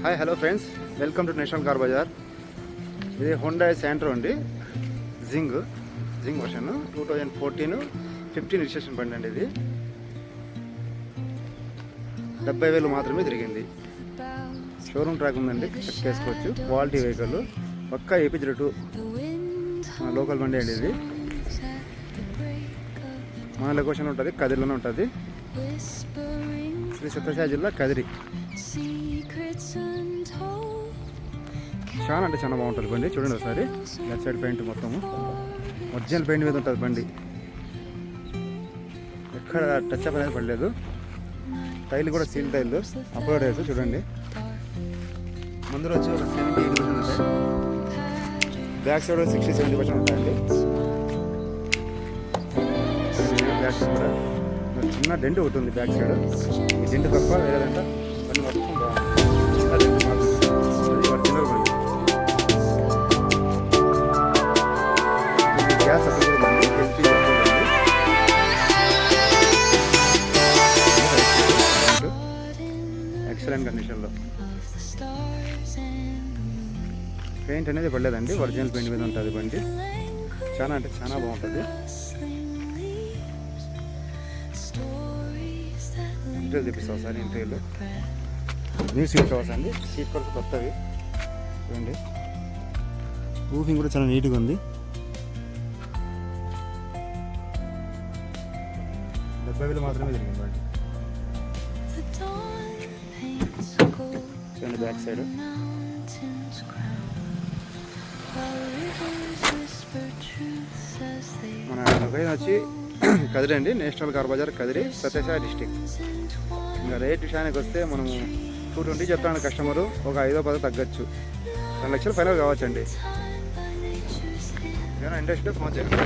Hi hello friends, welcome to National Car Bazaar. ఇది Honda Santro అండి, జింగ్ version 2014-15 registration బండి అండి. ఇది 70,000 మాత్రమే తిరిగింది. షోరూమ్ ట్రాక్ ఉందండి, చెక్ చేసుకోవచ్చు. క్వాలిటీ వెహికల్, పక్కా ఏపీ02 మన లోకల్ బండి అండి. ఇది మన లొకేషన్ ఉంటుంది, కదిరిలోనే ఉంటుంది. శ్రీ సత్యసాయి జిల్లా కదిరి. చాలా అంటే చాలా బాగుంటుంది బండి. చూడండి ఒకసారి, లెఫ్ట్ సైడ్ పెయింట్ మొత్తము ఒరిజినల్ పెయింట్ మీద ఉంటుంది బండి. ఎక్కడ టచ్ అప్ అనేది పడలేదు. టైర్లు కూడా సీల్ టైర్లు, అప్లోడ్ అయ్యారు. చూడండి, ముందర వచ్చి ఒక 70-80% ఉంటాయి. బ్యాక్ సైడ్ 60-70% ఉంటాయండి. బ్యాక్ సైడ్ కూడా చిన్న డెంట్ ఒకటి ఉంది బ్యాక్ సైడ్. ఈ డెంట్ తప్ప వేరేదంట బండి మొత్తం బాగుంది. అది ఒరిజినల్ బండి. గ్యాస్ అసలు కూడా బండి ఎల్పీ ఎక్సలెంట్ కండిషన్లో. పెయింట్ అనేది పడలేదండి, ఒరిజినల్ పెయింట్ మీద ఉంటుంది బండి. చాలా అంటే చాలా బాగుంటుంది. ఇంటర్వ్యూ చూపిస్తాం సార్. ఇంటర్వ్యూలో న్యూ సీట్ కవర్స్ అండి, సీట్ కవర్స్ కొత్తవి. చూడండి, రూఫింగ్ కూడా చాలా నీట్గా ఉంది. 70,000 మాత్రమే తిరిగింది బండి. చూడండి బ్యాక్ సైడ్. మన లొకేషన్ వచ్చి కదిరి అండి, National Car Bazaar Kadiri, Sathya Sai district. ఇంకా రేట్ విషయానికి వస్తే మనము 220 చెప్తాను కస్టమరు. ఒక 5-10 తగ్గచ్చు. 2 లక్షలు ఫైనల్ కావచ్చండి. ఏమైనా ఇంట్రెస్ట్ ఫోన్ చేయండి.